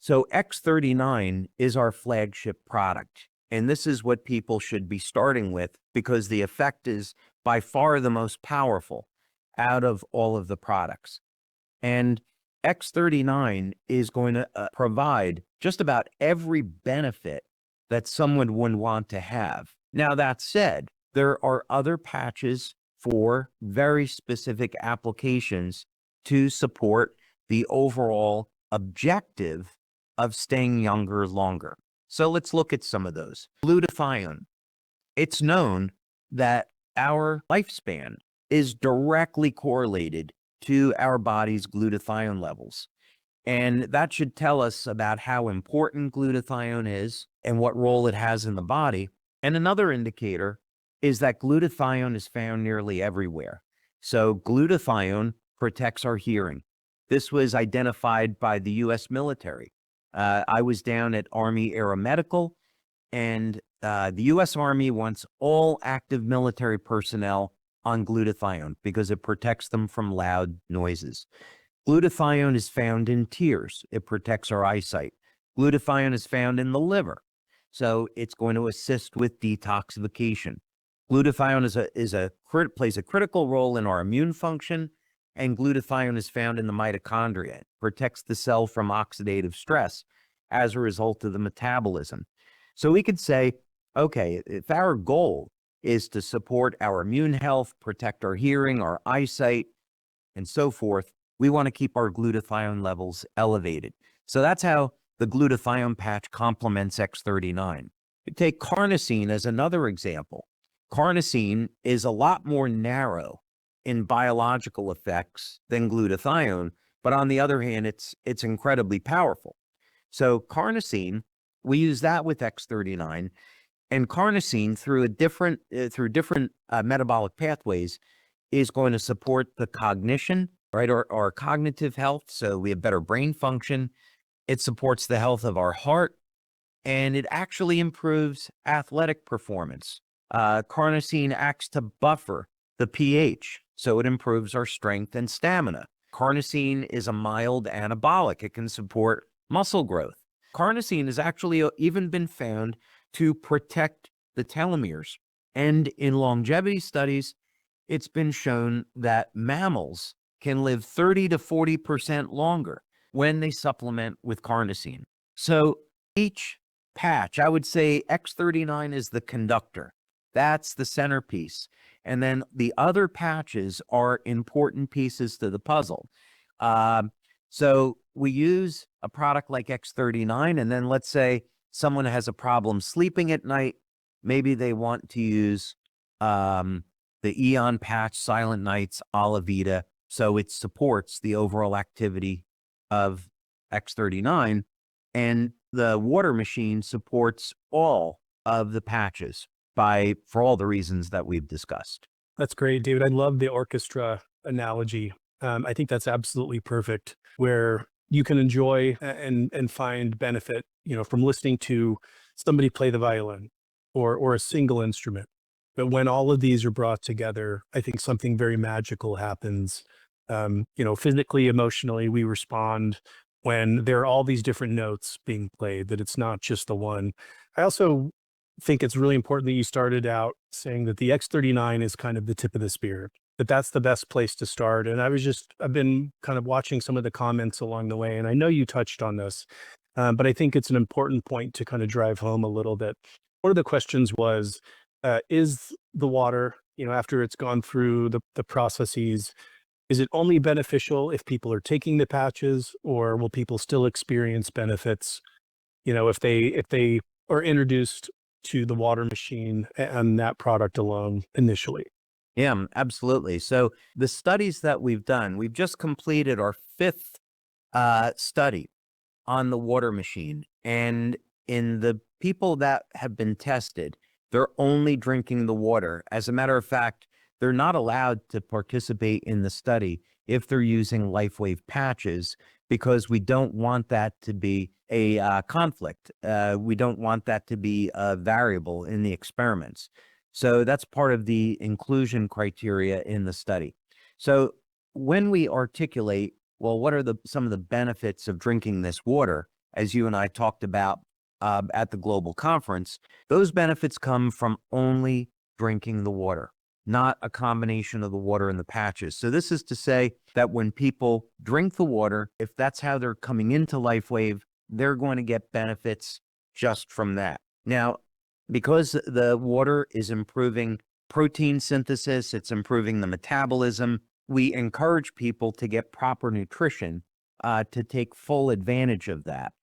So X39 is our flagship product. And this is what people should be starting with because the effect is by far the most powerful out of all of the products. And X39 is going to provide just about every benefit that someone would want to have. Now, that said, there are other patches for very specific applications to support the overall objective of staying younger longer. So let's look at some of those. Glutathione. It's known that our lifespan is directly correlated to our body's glutathione levels. And that should tell us about how important glutathione is and what role it has in the body. And another indicator is that glutathione is found nearly everywhere. So glutathione protects our hearing. This was identified by the US military. I was down at Army Aeromedical, and the US Army wants all active military personnel on glutathione because it protects them from loud noises. Glutathione is found in tears. It protects our eyesight. Glutathione is found in the liver. So it's going to assist with detoxification. Glutathione plays a critical role in our immune function, and glutathione is found in the mitochondria. It protects the cell from oxidative stress as a result of the metabolism. So we could say, okay, if our goal is to support our immune health, protect our hearing, our eyesight, and so forth, we want to keep our glutathione levels elevated. So that's how the glutathione patch complements X39. You take carnosine as another example. Carnosine is a lot more narrow in biological effects than glutathione, but on the other hand, it's incredibly powerful. So carnosine, we use that with X39, and carnosine through different metabolic pathways is going to support the cognition, right, or cognitive health. So we have better brain function. It supports the health of our heart, and it actually improves athletic performance. Carnosine acts to buffer the pH, so it improves our strength and stamina. Carnosine is a mild anabolic. It can support muscle growth. Carnosine has actually even been found to protect the telomeres. And in longevity studies, it's been shown that mammals can live 30 to 40% longer when they supplement with carnosine. So each patch, I would say X39 is the conductor. That's the centerpiece. And then the other patches are important pieces to the puzzle. So we use a product like X39, and then let's say someone has a problem sleeping at night. Maybe they want to use the Eon patch, Silent Nights, Alavita, so it supports the overall activity of X39. And the water machine supports all of the patches for all the reasons that we've discussed. That's great, David. I love the orchestra analogy. I think that's absolutely perfect, where you can enjoy and find benefit, from listening to somebody play the violin or a single instrument. But when all of these are brought together, I think something very magical happens. Physically, emotionally, we respond when there are all these different notes being played, that it's not just the one. I also think it's really important that you started out saying that the X39 is kind of the tip of the spear, that's the best place to start. And I've been kind of watching some of the comments along the way, and I know you touched on this, but I think it's an important point to kind of drive home a little bit. One of the questions was, is the water, after it's gone through the processes, is it only beneficial if people are taking the patches, or will people still experience benefits, if they are introduced to the water machine and that product alone initially? Yeah, absolutely. So the studies that we've done, we've just completed our 5th study on the water machine. And in the people that have been tested, they're only drinking the water. As a matter of fact, they're not allowed to participate in the study if they're using LifeWave patches, because we don't want that to be a conflict. We don't want that to be a variable in the experiments. So that's part of the inclusion criteria in the study. So when we articulate, well, what are some of the benefits of drinking this water? as you and I talked about at the global conference, those benefits come from only drinking the water, not a combination of the water and the patches. So this is to say that when people drink the water, if that's how they're coming into LifeWave, they're going to get benefits just from that. Now, because the water is improving protein synthesis, it's improving the metabolism, we encourage people to get proper nutrition to take full advantage of that.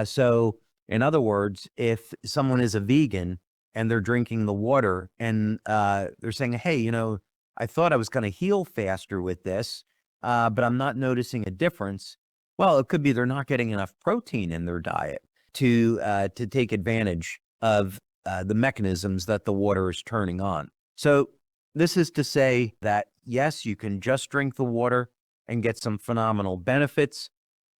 So in other words, if someone is a vegan and they're drinking the water and they're saying, hey, you know, I thought I was going to heal faster with this, but I'm not noticing a difference. Well, it could be they're not getting enough protein in their diet to take advantage of the mechanisms that the water is turning on. So this is to say that, yes, you can just drink the water and get some phenomenal benefits,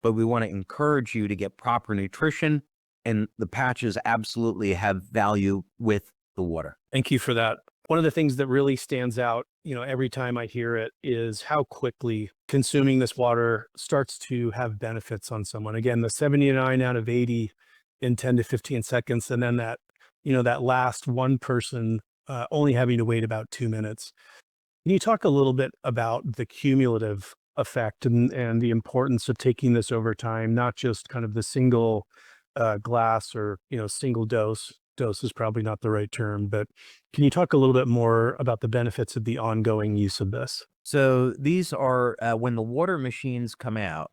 but we want to encourage you to get proper nutrition, and the patches absolutely have value with the water. Thank you for that. One of the things that really stands out, you know, every time I hear it is how quickly consuming this water starts to have benefits on someone. Again, the 79 out of 80 in 10 to 15 seconds. And then that, you know, that last one person only having to wait about 2 minutes. Can you talk a little bit about the cumulative effect and the importance of taking this over time, not just kind of the single glass or, you know, single dose? Dose is probably not the right term, but can you talk a little bit more about the benefits of the ongoing use of this? So these are, when the water machines come out,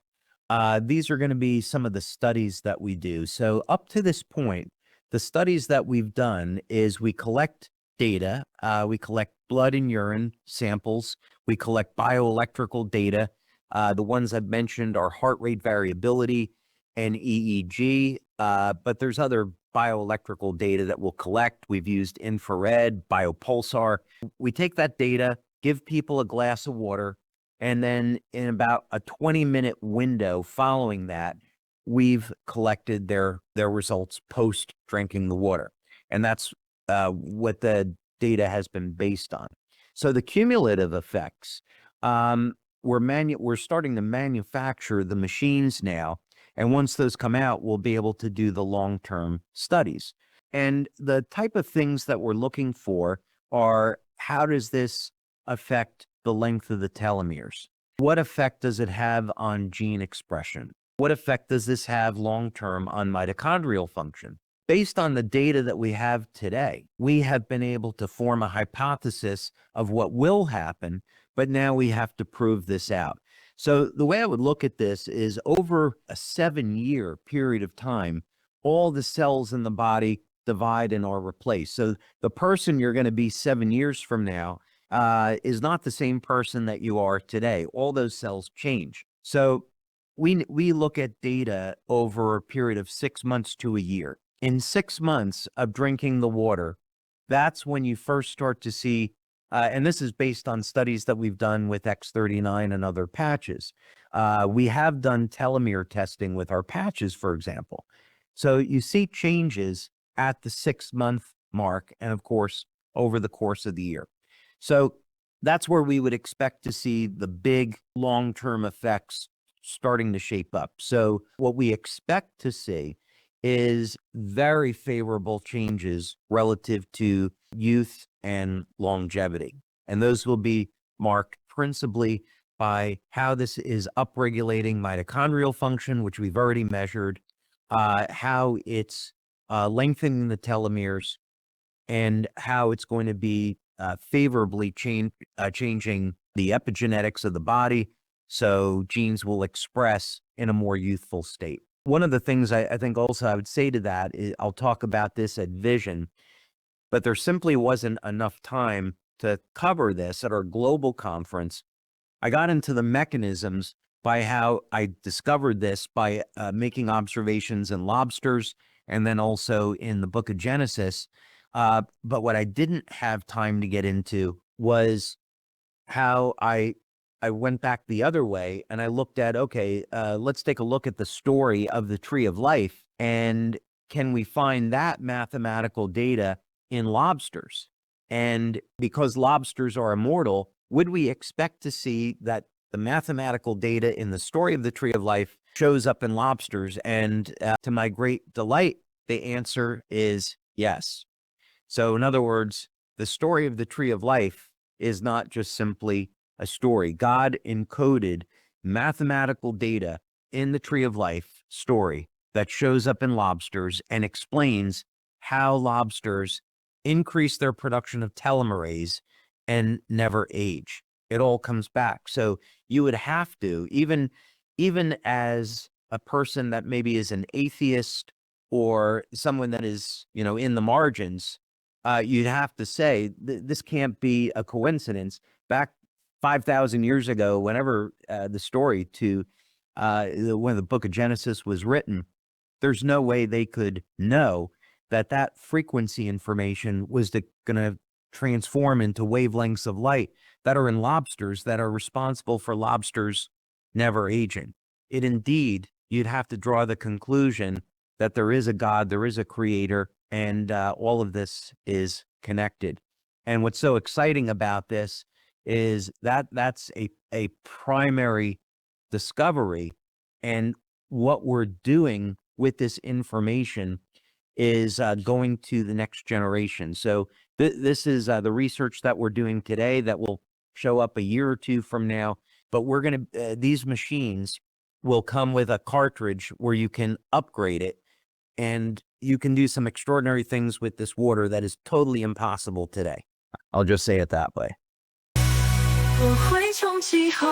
these are going to be some of the studies that we do. So up to this point, the studies that we've done is we collect data, we collect blood and urine samples, we collect bioelectrical data. The ones I've mentioned are heart rate variability and EEG, but there's other bioelectrical data that we'll collect. We've used infrared, biopulsar. We take that data, give people a glass of water, and then in about a 20-minute window following that, we've collected their results post drinking the water. And that's what the data has been based on. So the cumulative effects, we're starting to manufacture the machines now. And once those come out, we'll be able to do the long-term studies. And the type of things that we're looking for are, how does this affect the length of the telomeres? What effect does it have on gene expression? What effect does this have long-term on mitochondrial function? Based on the data that we have today, we have been able to form a hypothesis of what will happen, but now we have to prove this out. So the way I would look at this is, over a 7-year period of time, all the cells in the body divide and are replaced. So the person you're going to be 7 years from now is not the same person that you are today. All those cells change. So we look at data over a period of 6 months to a year. In 6 months of drinking the water, that's when you first start to see, and this is based on studies that we've done with X39 and other patches. We have done telomere testing with our patches, for example. So you see changes at the 6-month mark, and of course, over the course of the year. So that's where we would expect to see the big long-term effects starting to shape up. So what we expect to see is very favorable changes relative to youth and longevity. And those will be marked principally by how this is upregulating mitochondrial function, which we've already measured, how it's lengthening the telomeres, and how it's going to be favorably changing the epigenetics of the body, so genes will express in a more youthful state. One of the things I think also I would say to that is, I'll talk about this at Vision, but there simply wasn't enough time to cover this at our global conference. I got into the mechanisms by how I discovered this by making observations in lobsters and then also in the book of Genesis. But what I didn't have time to get into was how I went back the other way and I looked at, okay, let's take a look at the story of the tree of life, and can we find that mathematical data in lobsters? And because lobsters are immortal, would we expect to see that the mathematical data in the story of the tree of life shows up in lobsters? And to my great delight, the answer is yes. So in other words, the story of the tree of life is not just simply a story. God encoded mathematical data in the tree of life story that shows up in lobsters and explains how lobsters increase their production of telomerase and never age. It all comes back. So you would have to, even as a person that maybe is an atheist or someone that is, in the margins, you'd have to say this can't be a coincidence. Back 5,000 years ago, whenever the story to when the book of Genesis was written, there's no way they could know that frequency information was going to transform into wavelengths of light that are in lobsters that are responsible for lobsters never aging. It indeed, you'd have to draw the conclusion that there is a God, there is a creator, and all of this is connected. And what's so exciting about this is that's a primary discovery. And what we're doing with this information is going to the next generation. So this is the research that we're doing today that will show up a year or two from now. But we're going to, these machines will come with a cartridge where you can upgrade it, and you can do some extraordinary things with this water that is totally impossible today. I'll just say it that way. 我会从其后